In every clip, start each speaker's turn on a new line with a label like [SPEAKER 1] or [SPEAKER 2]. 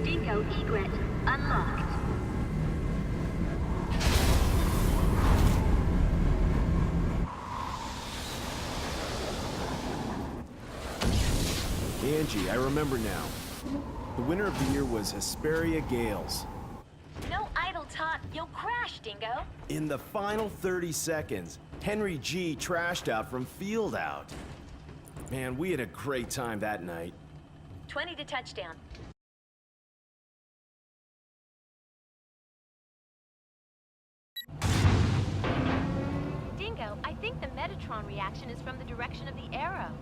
[SPEAKER 1] Dingo egret unlocked.
[SPEAKER 2] Angie, I remember now. The winner of the year was Hesperia Gales.
[SPEAKER 1] No idle talk, you'll crash, Dingo.
[SPEAKER 2] In the final 30 seconds, Henry G trashed out from field out. Man, we had a great time that night.
[SPEAKER 1] 20 to touchdown. Dingo, I think the Metatron reaction is from the direction of the arrow.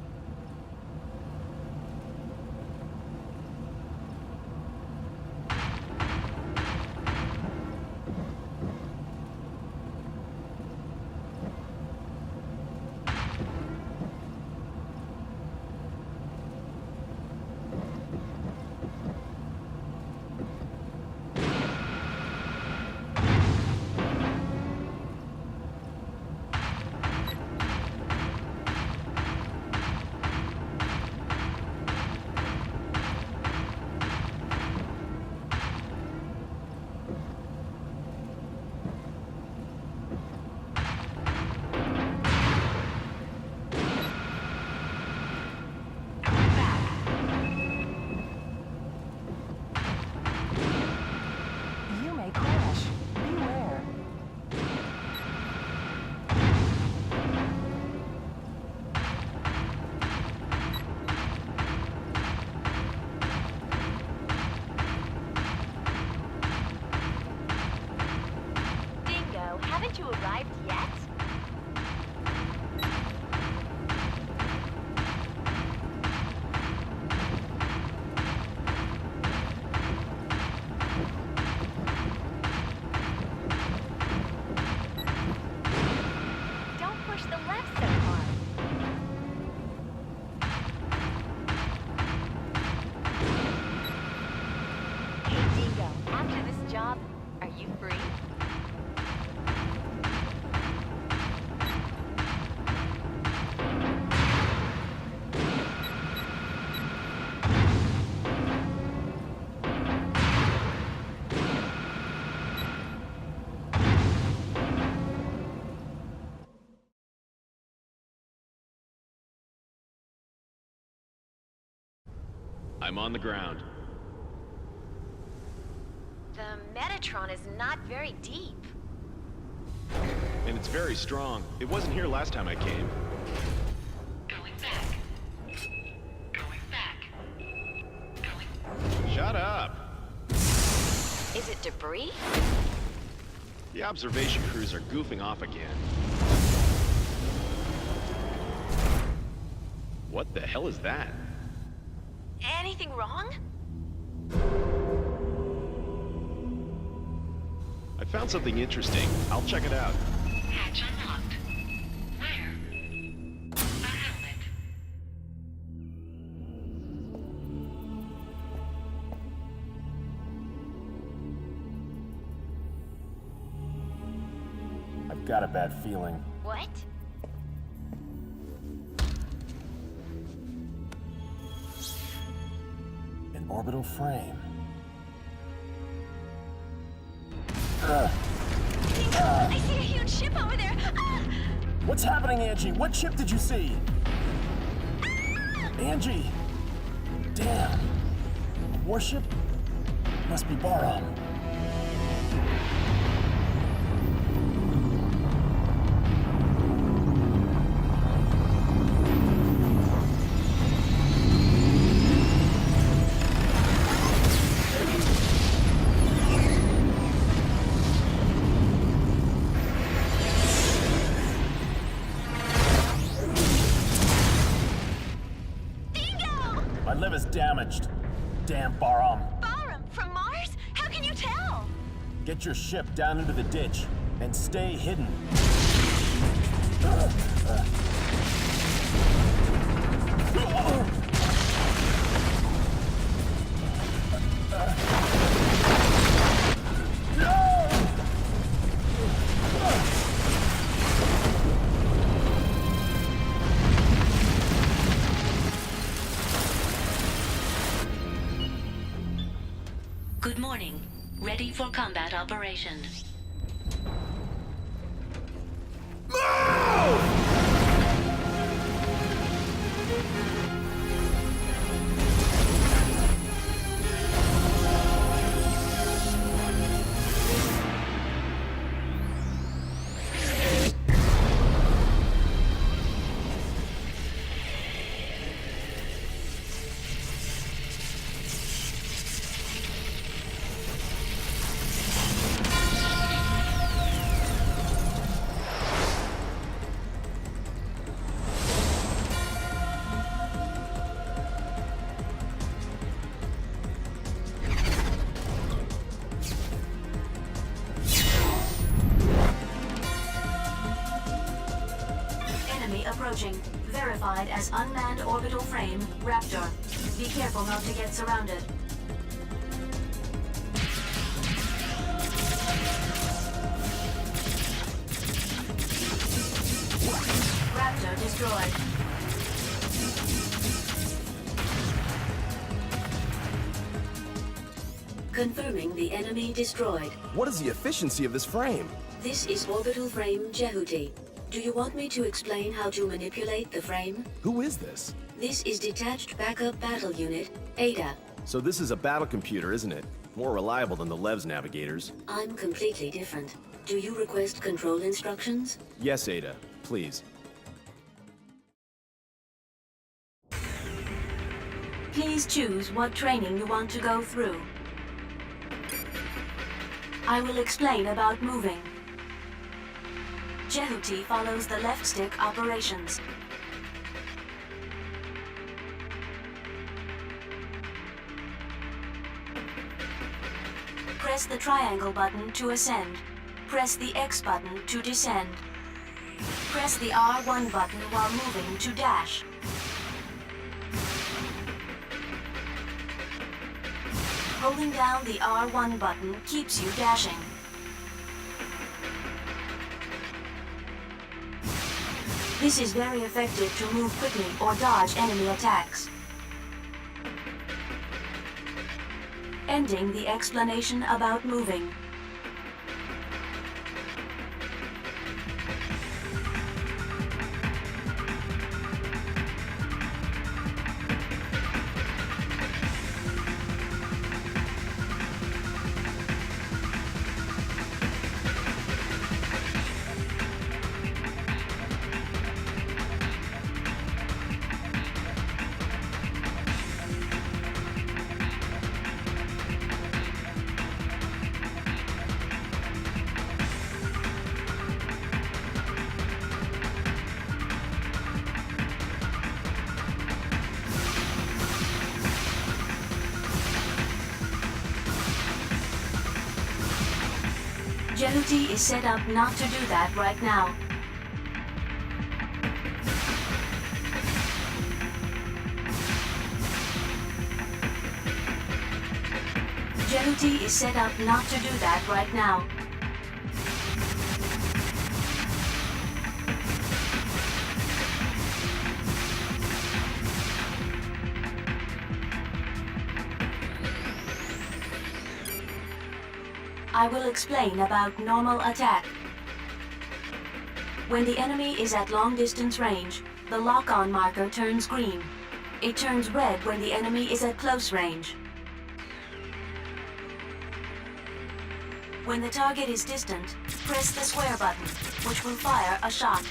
[SPEAKER 1] Haven't you arrived yet? Don't push the left so hard. Hey, Dingo, after this job, are you free?
[SPEAKER 2] I'm on the ground.
[SPEAKER 1] The Metatron is not very deep.
[SPEAKER 2] And it's very strong. It wasn't here last time I came.
[SPEAKER 3] Going back. Going back. Going...
[SPEAKER 2] Shut up!
[SPEAKER 1] Is it debris?
[SPEAKER 2] The observation crews are goofing off again. What the hell is that?
[SPEAKER 1] Anything wrong?
[SPEAKER 2] I found something interesting. I'll check it out.
[SPEAKER 3] Hatch unlocked. Where? A helmet.
[SPEAKER 2] I've got a bad feeling.
[SPEAKER 1] What?
[SPEAKER 2] An orbital frame.
[SPEAKER 1] I see a huge ship over there! Ah!
[SPEAKER 2] What's happening, Angie? What ship did you see? Angie! Damn. A warship? Must be Baram. My liver's damaged. Damn Baram.
[SPEAKER 1] Baram? From Mars? How can you tell?
[SPEAKER 2] Get your ship down into the ditch and stay hidden.
[SPEAKER 3] Good morning. Ready for combat operation.
[SPEAKER 1] Enemy approaching. Verified as unmanned orbital frame, Raptor. Be careful not to get surrounded. Raptor destroyed.
[SPEAKER 4] Confirming the enemy destroyed.
[SPEAKER 2] What is the efficiency of this frame?
[SPEAKER 4] This is orbital frame Jehuti. Do you want me to explain how to manipulate the frame?
[SPEAKER 2] Who is this?
[SPEAKER 4] This is Detached Backup Battle Unit, ADA.
[SPEAKER 2] So this is a battle computer, isn't it? More reliable than the Lev's navigators.
[SPEAKER 4] I'm completely different. Do you request control instructions?
[SPEAKER 2] Yes, Ada. Please.
[SPEAKER 1] Please choose what training you want to go through. I will explain about moving. Jehuti follows the left stick operations. Press the triangle button to ascend. Press the X button to descend. Press the R1 button while moving to dash. Holding down the R1 button keeps you dashing. This is very effective to move quickly or dodge enemy attacks. Ending the explanation about moving. Jehuti is set up not to do that right now. Jehuti is set up not to do that right now. I will explain about normal attack. When the enemy is at long distance range, the lock-on marker turns green. It turns red when the enemy is at close range. When the target is distant, press the square button, which will fire a shot.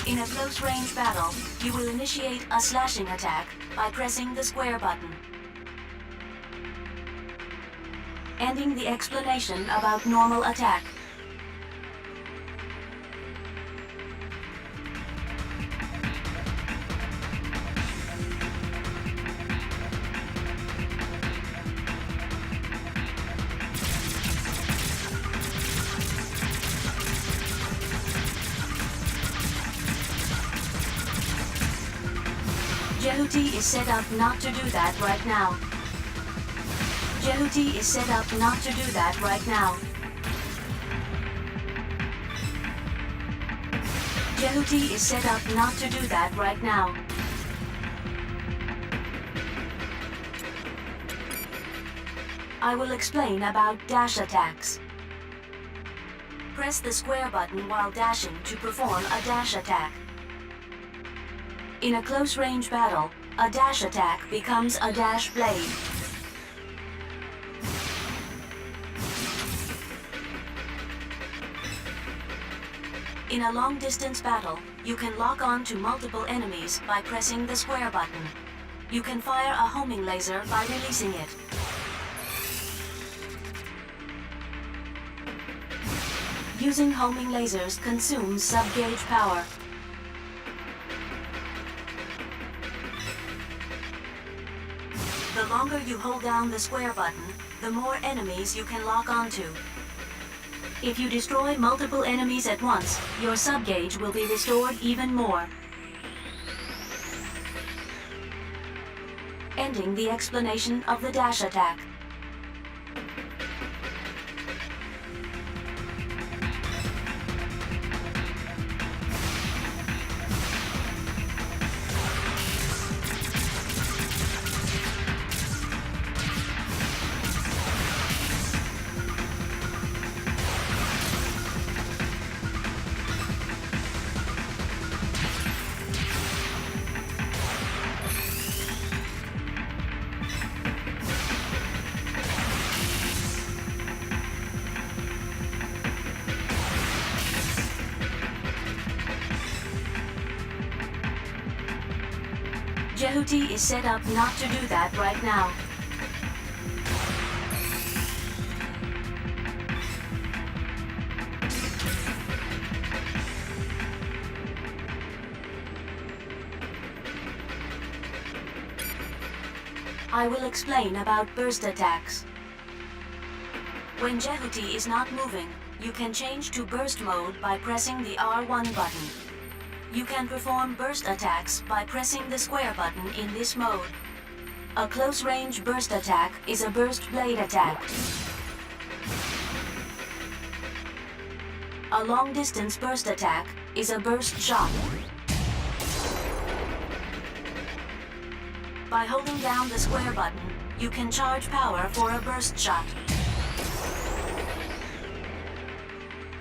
[SPEAKER 1] In a close-range battle, you will initiate a slashing attack by pressing the square button. Ending the explanation about normal attack. Jehuti is set up not to do that right now. Jehuti is set up not to do that right now. Jehuti is set up not to do that right now. I will explain about dash attacks. Press the square button while dashing to perform a dash attack. In a close-range battle, a dash attack becomes a dash blade. In a long-distance battle, you can lock on to multiple enemies by pressing the square button. You can fire a homing laser by releasing it. Using homing lasers consumes sub-gauge power. The longer you hold down the square button, the more enemies you can lock onto. If you destroy multiple enemies at once, your sub-gauge will be restored even more. Ending the explanation of the dash attack. Jehuti is set up not to do that right now. I will explain about burst attacks. When Jehuti is not moving, you can change to burst mode by pressing the R1 button. You can perform burst attacks by pressing the square button in this mode. A close-range burst attack is a burst blade attack. A long-distance burst attack is a burst shot. By holding down the square button, you can charge power for a burst shot.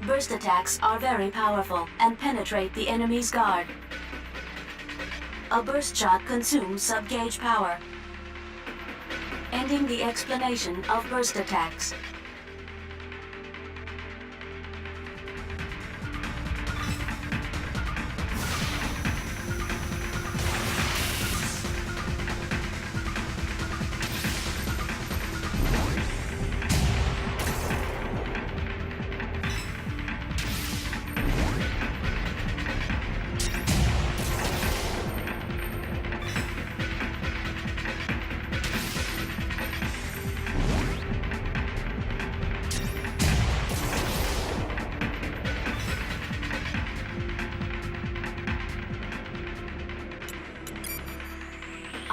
[SPEAKER 1] Burst attacks are very powerful and penetrate the enemy's guard. A burst shot consumes sub-gauge power. Ending the explanation of burst attacks.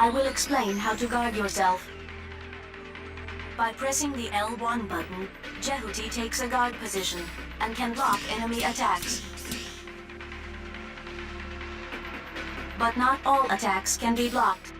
[SPEAKER 1] I will explain how to guard yourself. By pressing the L1 button, Jehuti takes a guard position and can block enemy attacks. But not all attacks can be blocked.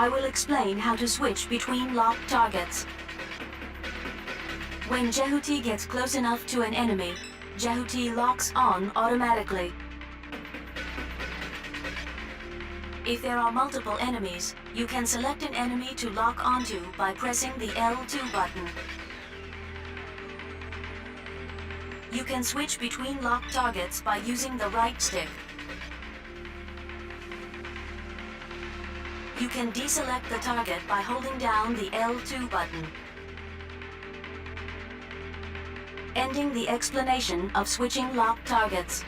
[SPEAKER 1] I will explain how to switch between locked targets. When Jehuti gets close enough to an enemy, Jehuti locks on automatically. If there are multiple enemies, you can select an enemy to lock onto by pressing the L2 button. You can switch between locked targets by using the right stick. You can deselect the target by holding down the L2 button. Ending the explanation of switching locked targets.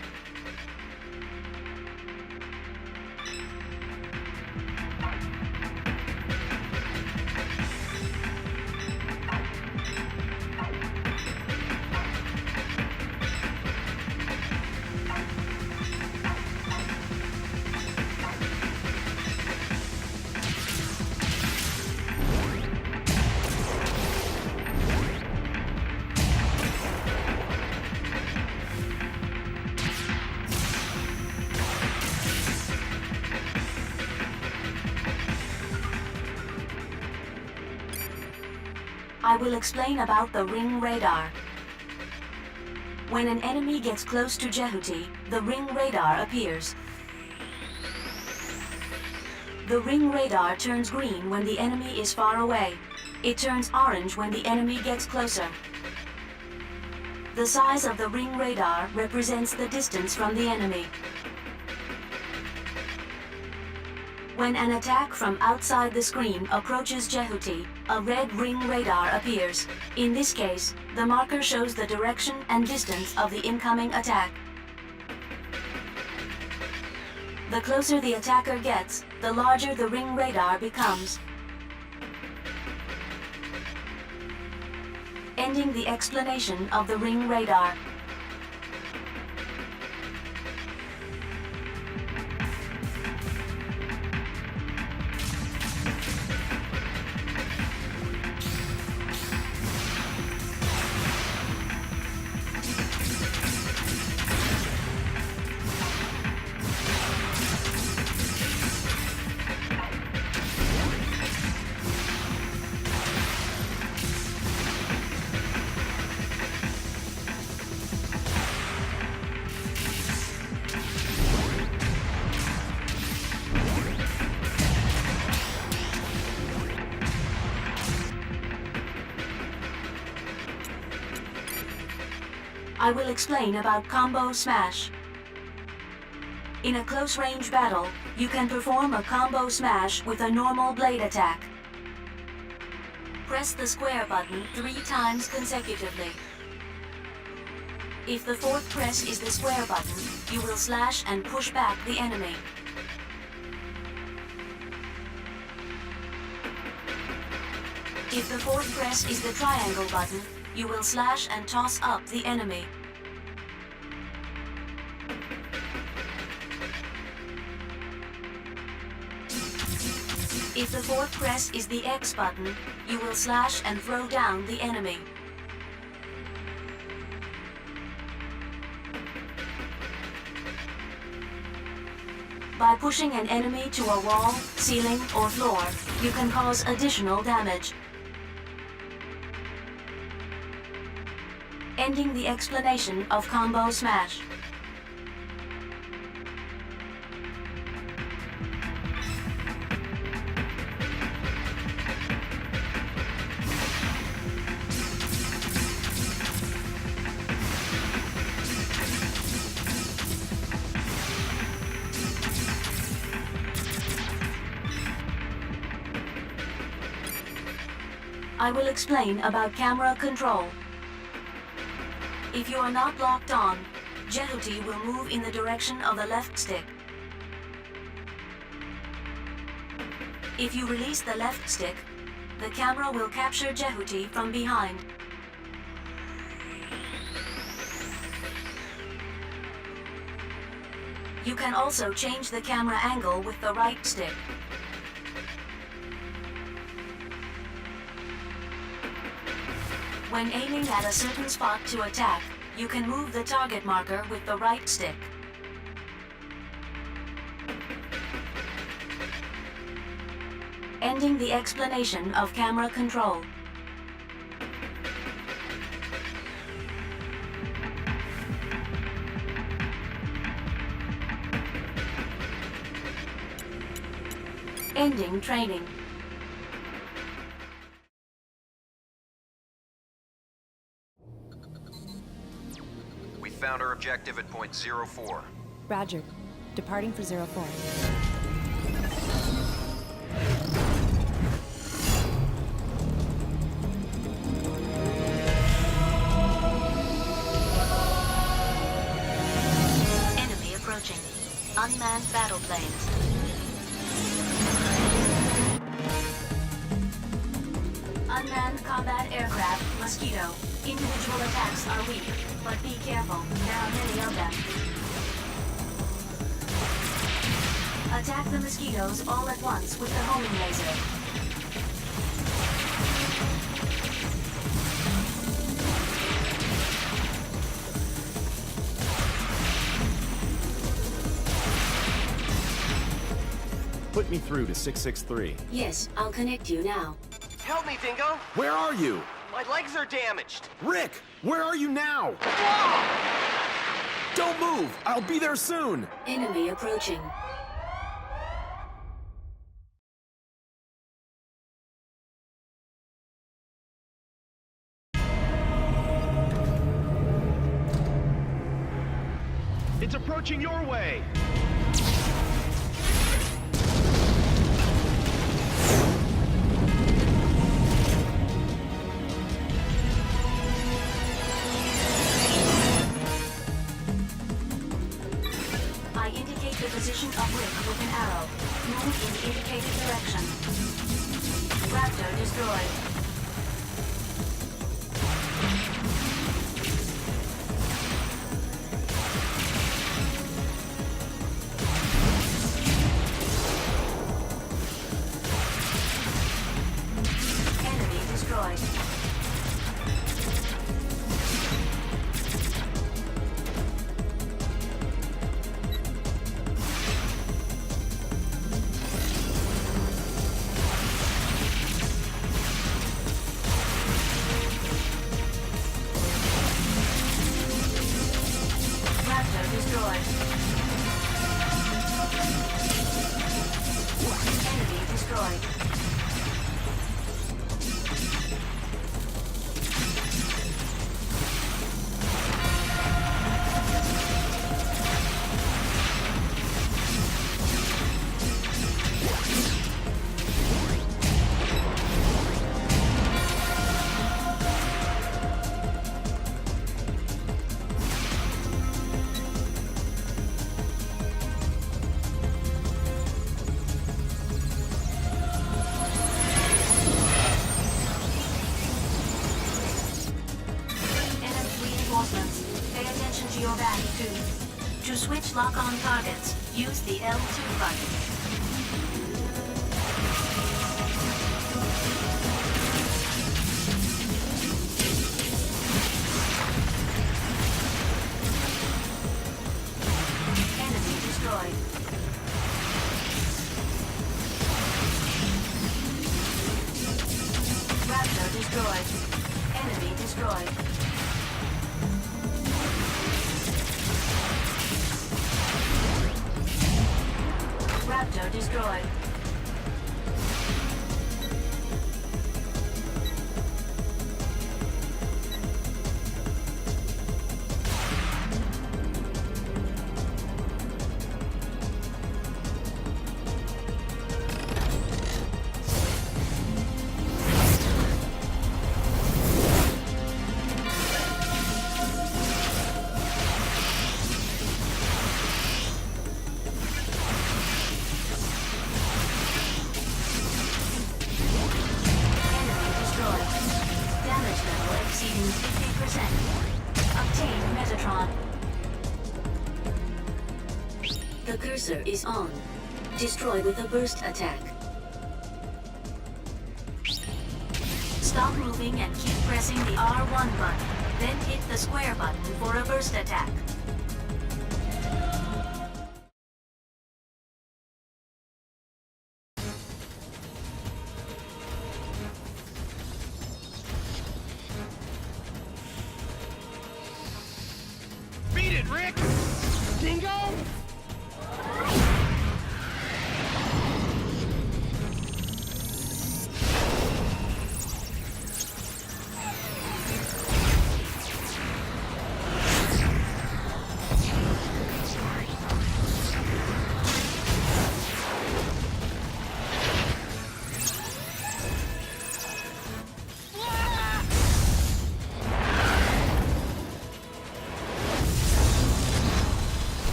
[SPEAKER 1] I will explain about the ring radar. When an enemy gets close to Jehuti, the ring radar appears. The ring radar turns green when the enemy is far away. It turns orange when the enemy gets closer. The size of the ring radar represents the distance from the enemy. When an attack from outside the screen approaches Jehuti, a red ring radar appears. In this case, the marker shows the direction and distance of the incoming attack. The closer the attacker gets, the larger the ring radar becomes. Ending the explanation of the ring radar. I will explain about combo smash. In a close-range battle, you can perform a combo smash with a normal blade attack. Press the square button 3 times consecutively. If the fourth press is the square button, you will slash and push back the enemy. If the fourth press is the triangle button, you will slash and toss up the enemy. If the fourth press is the X button, you will slash and throw down the enemy. By pushing an enemy to a wall, ceiling, or floor, you can cause additional damage. Ending the explanation of combo smash. I will explain about camera control. If you are not locked on, Jehuti will move in the direction of the left stick. If you release the left stick, the camera will capture Jehuti from behind. You can also change the camera angle with the right stick. When aiming at a certain spot to attack, you can move the target marker with the right stick. Ending the explanation of camera control. Ending training.
[SPEAKER 5] We found our objective at point 04.
[SPEAKER 6] Roger. Departing for 04.
[SPEAKER 1] planes. Unmanned combat aircraft, Mosquito. Individual attacks are weak, but be careful, there are many of them. Attack the mosquitoes all at once with the homing laser.
[SPEAKER 2] Put me through to 663.
[SPEAKER 4] Yes, I'll connect you now.
[SPEAKER 7] Help me, Dingo!
[SPEAKER 2] Where are you?
[SPEAKER 7] My legs are damaged!
[SPEAKER 2] Rick, where are you now? Don't move! I'll be there soon!
[SPEAKER 4] Enemy approaching.
[SPEAKER 2] It's approaching your way!
[SPEAKER 1] I indicate the position of Rick with an arrow. Move in the indicated direction. Raptor destroyed. Enemy destroyed. Raptor destroyed. Enemy destroyed. Enemy reinforcements. Pay attention to your back, too. To switch lock-on targets, use the L2 button. Enemy destroyed. Raptor destroyed. Enemy destroyed. Raptor destroyed. Enemy destroyed. Damage level exceeding 50%. Obtain Metatron.
[SPEAKER 4] The cursor is on. Destroy with a burst attack.
[SPEAKER 1] Stop moving and keep pressing the R1 button. Then hit the square button for a burst attack.
[SPEAKER 7] Beat it, Rick! Dingo!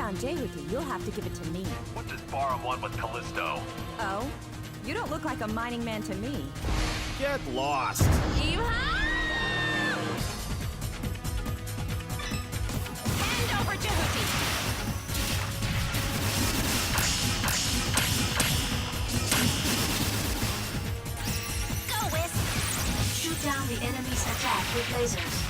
[SPEAKER 6] found Jehuti, you'll have to give it to me.
[SPEAKER 8] What does Barum want with Callisto?
[SPEAKER 6] Oh? You don't look like a mining man to me.
[SPEAKER 2] Get lost!
[SPEAKER 6] Hand over Jehuti! Go, Wisp!
[SPEAKER 1] Shoot down the enemy's attack with lasers.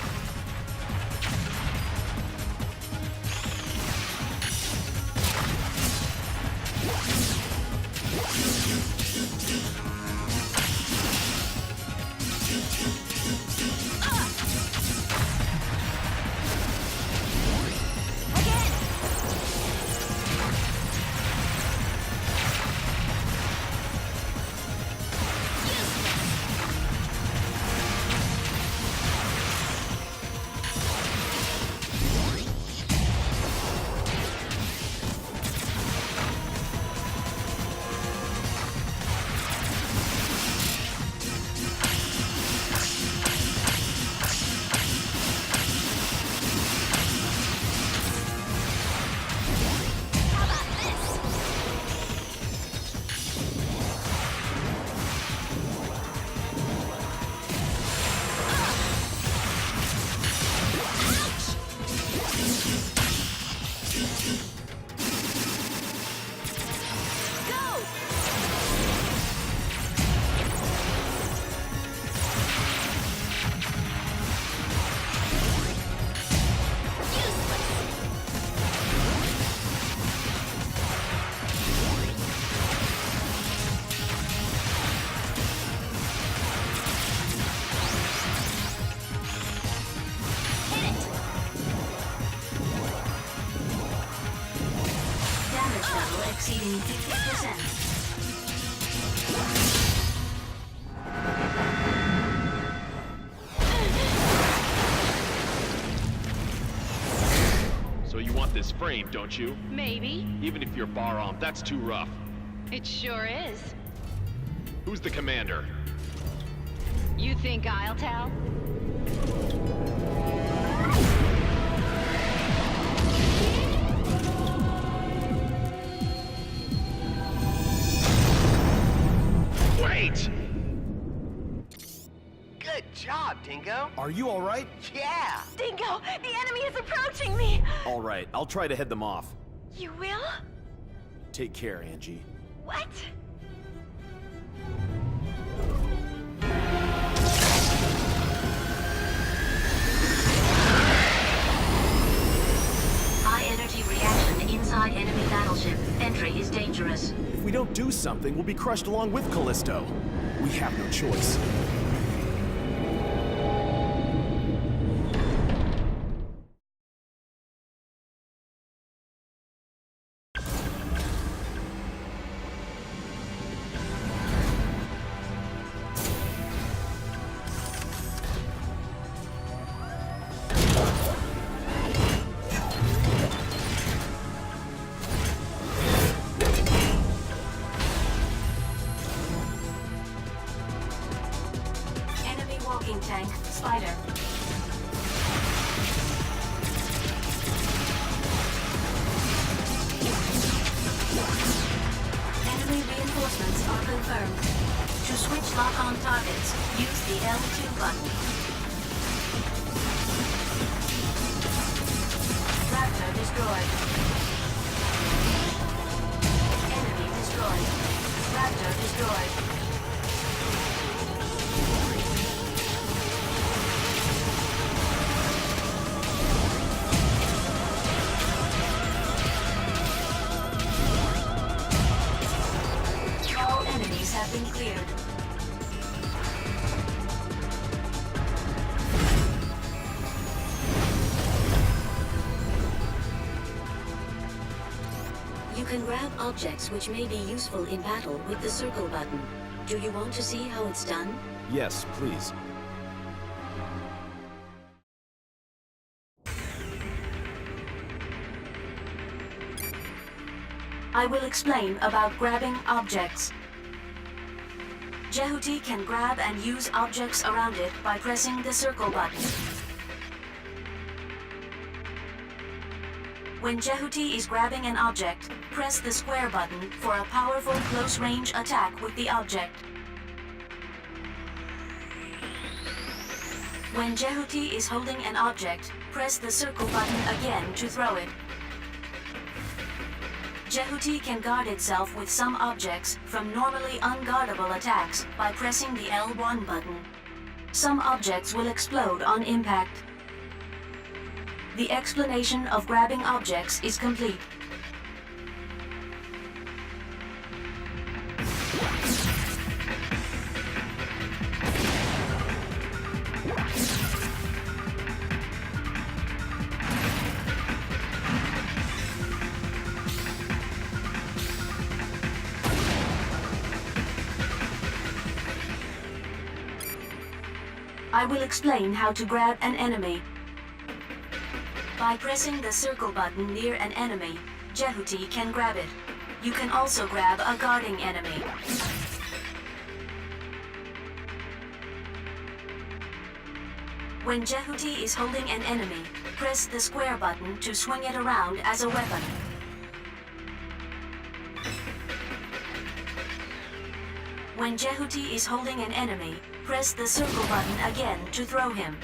[SPEAKER 1] Exceeding 50%.
[SPEAKER 8] So you want this frame, don't you?
[SPEAKER 9] Maybe.
[SPEAKER 8] Even if you're Barum, that's too rough.
[SPEAKER 9] It sure is.
[SPEAKER 8] Who's the commander?
[SPEAKER 9] You think I'll tell?
[SPEAKER 8] Wait!
[SPEAKER 7] Good job, Dingo.
[SPEAKER 2] Are you alright?
[SPEAKER 7] Yeah.
[SPEAKER 9] Dingo! The enemy is approaching me!
[SPEAKER 2] Alright, I'll try to head them off.
[SPEAKER 9] You will?
[SPEAKER 2] Take care, Angie.
[SPEAKER 9] What?
[SPEAKER 1] High energy reaction inside enemy battleship. Entry is dangerous.
[SPEAKER 2] If we don't do something, we'll be crushed along with Callisto. We have no choice.
[SPEAKER 1] Walking tank, Spider. Enemy reinforcements are confirmed. To switch lock-on targets, use the L2 button. Raptor destroyed. Enemy destroyed. Raptor destroyed. Have been cleared.
[SPEAKER 4] You can grab objects which may be useful in battle with the circle button. Do you want to see how it's done?
[SPEAKER 2] Yes, please.
[SPEAKER 1] I will explain about grabbing objects. Jehuti can grab and use objects around it by pressing the circle button. When Jehuti is grabbing an object, press the square button for a powerful close-range attack with the object. When Jehuti is holding an object, press the circle button again to throw it. Jehuti can guard itself with some objects from normally unguardable attacks by pressing the L1 button. Some objects will explode on impact. The explanation of grabbing objects is complete. I will explain how to grab an enemy. By pressing the circle button near an enemy, Jehuti can grab it. You can also grab a guarding enemy. When Jehuti is holding an enemy, press the square button to swing it around as a weapon. When Jehuti is holding an enemy, press the circle button again to throw him.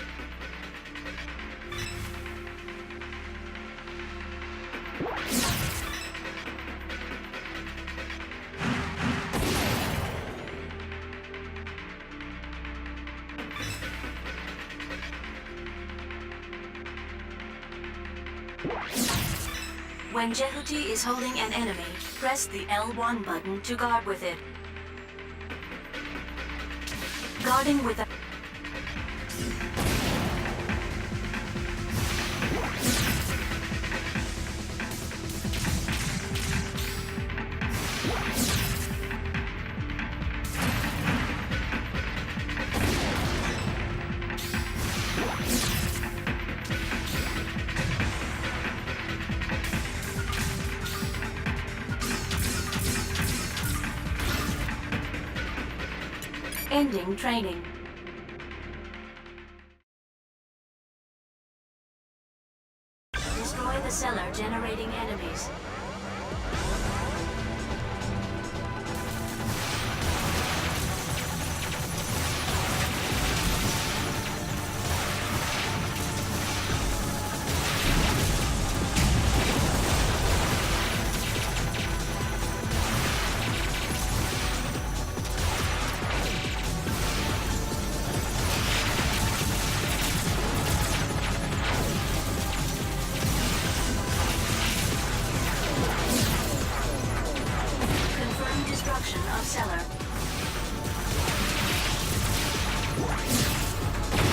[SPEAKER 1] When Jehuti is holding an enemy, press the L1 button to guard with it. Guarding with a... Ending training. Destroy the cellar generating enemies. Of cellar.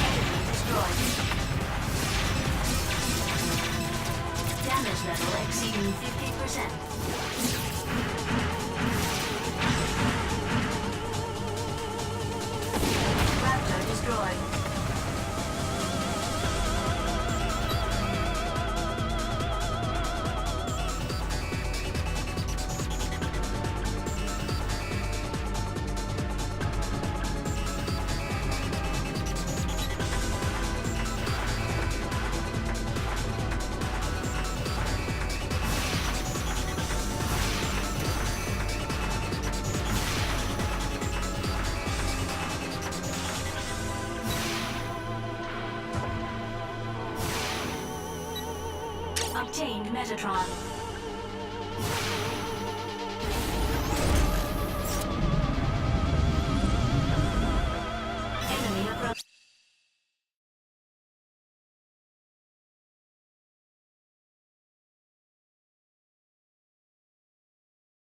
[SPEAKER 1] Enemy destroyed. Damage level exceeding 50%. Raptor destroyed. Obtained Metatron.